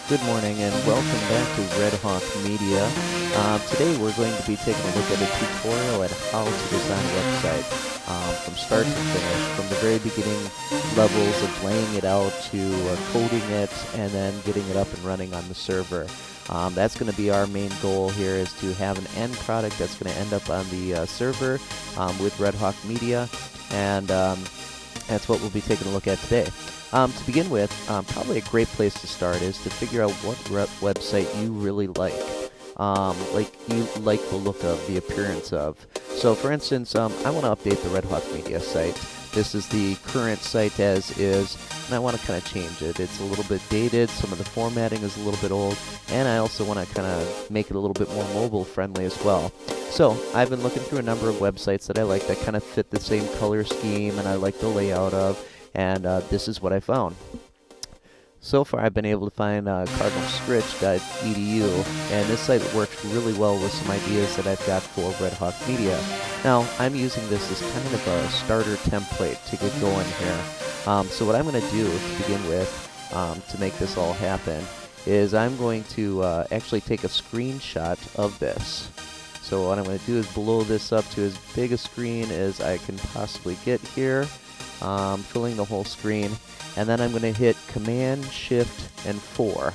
Good morning and welcome back to Red Hawk Media. Today we're going to be taking a look at a tutorial at how to design a website from start to finish, from the very beginning levels of laying it out to coding it and then getting it up and running on the server. That's going to be our main goal here, is to have an end product that's going to end up on the server with Red Hawk Media, and that's what we'll be taking a look at today. To begin with, probably a great place to start is to figure out what website you really like you like the look of, the appearance of. So, for instance, I want to update the Red Hawk Media site. This is the current site as is, and I want to kind of change it. It's a little bit dated, some of the formatting is a little bit old, and I also want to kind of make it a little bit more mobile friendly as well. So, I've been looking through a number of websites that I like that kind of fit the same color scheme and I like the layout of. And this is what I found. So far, I've been able to find cardinalstritch.edu, and this site works really well with some ideas that I've got for Red Hawk Media. Now, I'm using this as kind of a starter template to get going here. So what I'm going to do to begin with, to make this all happen, is I'm going to actually take a screenshot of this. So what I'm going to do is blow this up to as big a screen as I can possibly get here. Filling the whole screen, and then I'm going to hit Command, Shift, and 4. And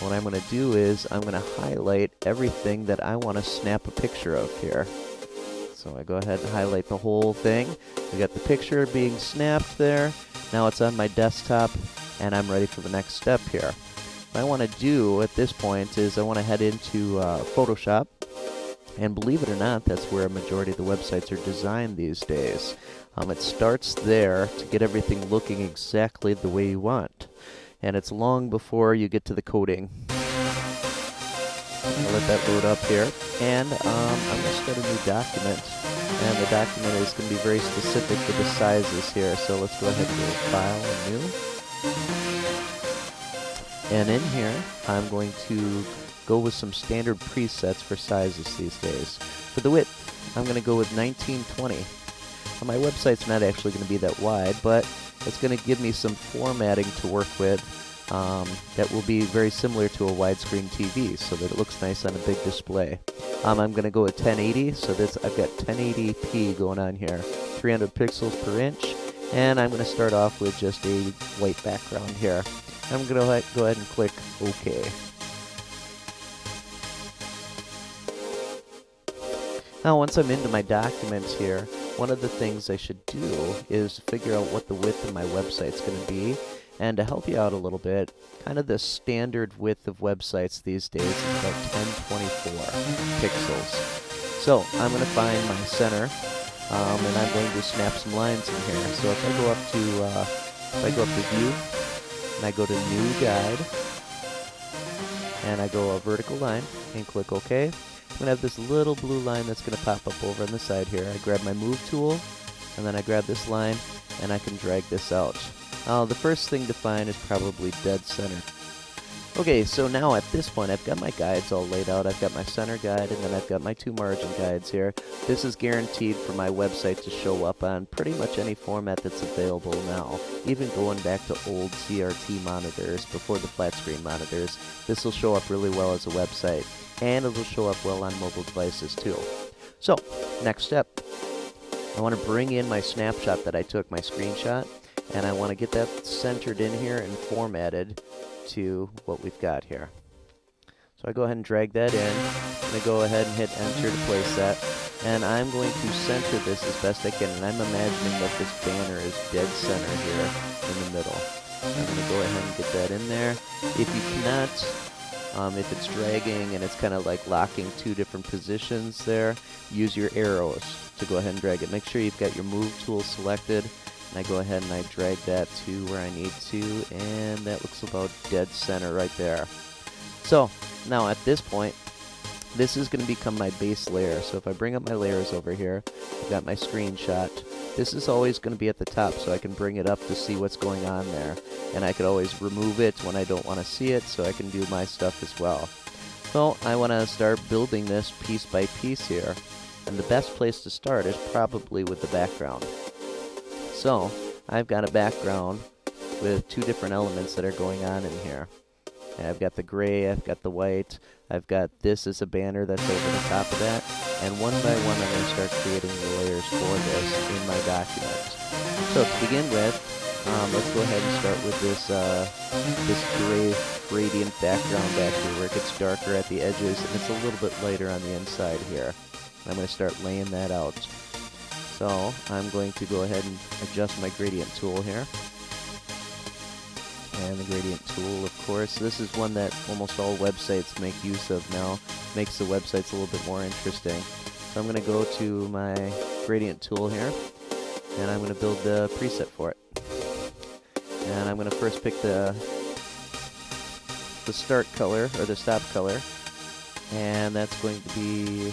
what I'm going to do is I'm going to highlight everything that I want to snap a picture of here. So I go ahead and highlight the whole thing. We got the picture being snapped there. Now it's on my desktop, and I'm ready for the next step here. What I want to do at this point is I want to head into Photoshop. And believe it or not, that's where a majority of the websites are designed these days. It starts there to get everything looking exactly the way you want. And it's long before you get to the coding. I'll let that load up here. And I'm going to start a new document. And the document is going to be very specific to the sizes here. So let's go ahead and go to File and New. And in here, I'm going to go with some standard presets for sizes these days. For the width, I'm going to go with 1920. Now, my website's not actually going to be that wide, but it's going to give me some formatting to work with that will be very similar to a widescreen TV, so that it looks nice on a big display. I'm going to go with 1080, so I've got 1080p going on here, 300 pixels per inch, and I'm going to start off with just a white background here. I'm going to go ahead and click OK. Now, once I'm into my documents here, one of the things I should do is figure out what the width of my website's going to be. And to help you out a little bit, kind of the standard width of websites these days is about 1024 pixels. So I'm going to find my center, and I'm going to snap some lines in here. So if I go up to View, and I go to New Guide, and I go a vertical line, and click OK. I'm going to have this little blue line that's going to pop up over on the side here. I grab my Move tool, and then I grab this line, and I can drag this out. Now, the first thing to find is probably dead center. Okay, so now at this point, I've got my guides all laid out. I've got my center guide, and then I've got my two margin guides here. This is guaranteed for my website to show up on pretty much any format that's available now. Even going back to old CRT monitors, before the flat screen monitors, this will show up really well as a website. And it'll show up well on mobile devices too. So, next step. I want to bring in my snapshot that I took, my screenshot, and I want to get that centered in here and formatted to what we've got here. So I go ahead and drag that in. I'm going to go ahead and hit enter to place that. And I'm going to center this as best I can, and I'm imagining that this banner is dead center here in the middle. So I'm going to go ahead and get that in there. If you cannot, if it's dragging and it's kind of like locking two different positions there, use your arrows to go ahead and drag it. Make sure you've got your Move tool selected, and I go ahead and I drag that to where I need to, and that looks about dead center right there. So, now at this point, this is going to become my base layer. So if I bring up my layers over here, I've got my screenshot. This is always going to be at the top, so I can bring it up to see what's going on there. And I could always remove it when I don't want to see it, so I can do my stuff as well. So I want to start building this piece by piece here. And the best place to start is probably with the background. So I've got a background with two different elements that are going on in here. And I've got the gray, I've got the white, I've got this as a banner that's over the top of that. And one by one, I'm going to start creating the layers for this in my document. So to begin with, let's go ahead and start with this gray gradient background back here where it gets darker at the edges and it's a little bit lighter on the inside here. I'm going to start laying that out. So I'm going to go ahead and adjust my gradient tool here. And the gradient tool, of course, this is one that almost all websites make use of now. Makes the websites a little bit more interesting. So I'm going to go to my gradient tool here, and I'm going to build the preset for it. And I'm going to first pick the start color, or the stop color, and that's going to be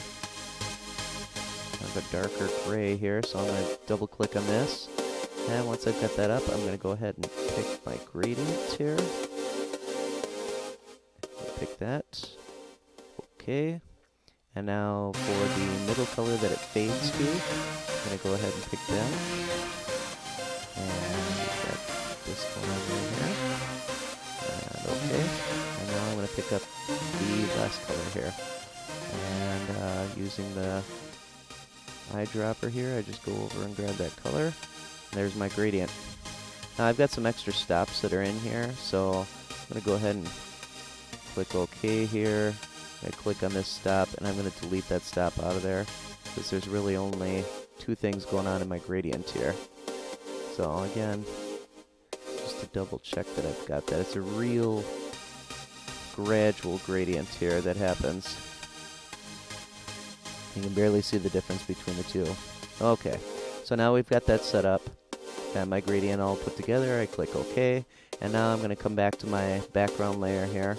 kind of a darker gray here, so I'm going to double click on this. And once I've got that up, I'm going to go ahead and pick my gradient here. Pick that. Okay. And now for the middle color that it fades to, I'm going to go ahead and pick that. And we've got this going on right here. And okay. And now I'm going to pick up the last color here. And using the eyedropper here, I just go over and grab that color. There's my gradient. Now I've got some extra stops that are in here, so I'm going to go ahead and click OK here. I click on this stop, and I'm going to delete that stop out of there because there's really only two things going on in my gradient here. So again, just to double check that I've got that. It's a real gradual gradient here that happens. You can barely see the difference between the two. Okay, so now we've got that set up. Got my gradient all put together. I click OK, and now I'm going to come back to my background layer here,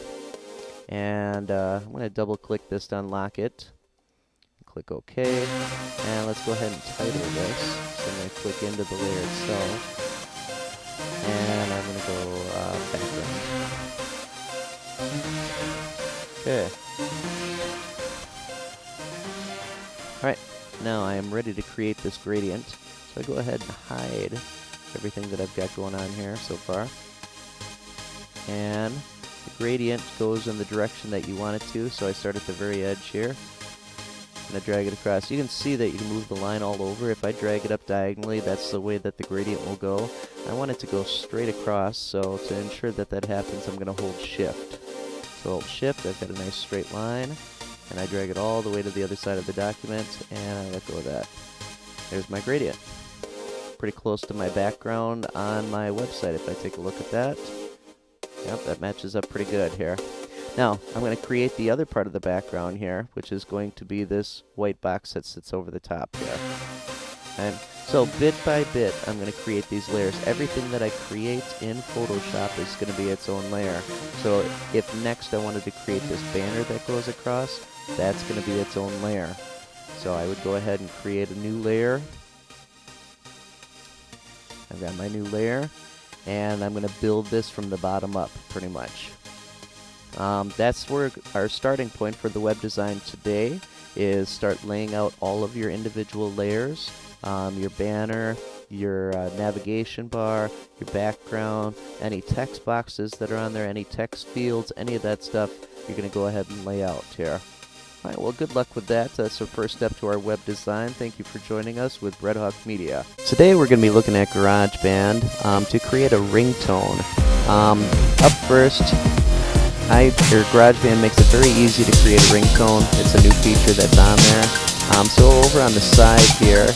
and I'm going to double click this to unlock it. Click OK, and let's go ahead and title this. So I'm going to click into the layer itself, and I'm going to go background. Okay. Alright, now I am ready to create this gradient. So I go ahead and hide everything that I've got going on here so far. And the gradient goes in the direction that you want it to, so I start at the very edge here. And I drag it across. You can see that you can move the line all over. If I drag it up diagonally, that's the way that the gradient will go. I want it to go straight across, so to ensure that that happens, I'm going to hold Shift. So hold Shift, I've got a nice straight line, and I drag it all the way to the other side of the document, and I let go of that. There's my gradient. Pretty close to my background on my website if I take a look at that. Yep, that matches up pretty good here. Now, I'm going to create the other part of the background here, which is going to be this white box that sits over the top here. And so bit by bit, I'm going to create these layers. Everything that I create in Photoshop is going to be its own layer. So if next I wanted to create this banner that goes across, that's going to be its own layer. So I would go ahead and create a new layer. I've got my new layer, and I'm going to build this from the bottom up, pretty much. That's where our starting point for the web design today is start laying out all of your individual layers, your banner, your navigation bar, your background, any text boxes that are on there, any text fields, any of that stuff, you're going to go ahead and lay out here. Alright, well, good luck with that. That's the first step to our web design. Thank you for joining us with Red Hawk Media. Today we're going to be looking at GarageBand to create a ringtone. Up first, GarageBand makes it very easy to create a ringtone. It's a new feature that's on there. So over on the side here,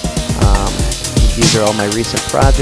these are all my recent projects.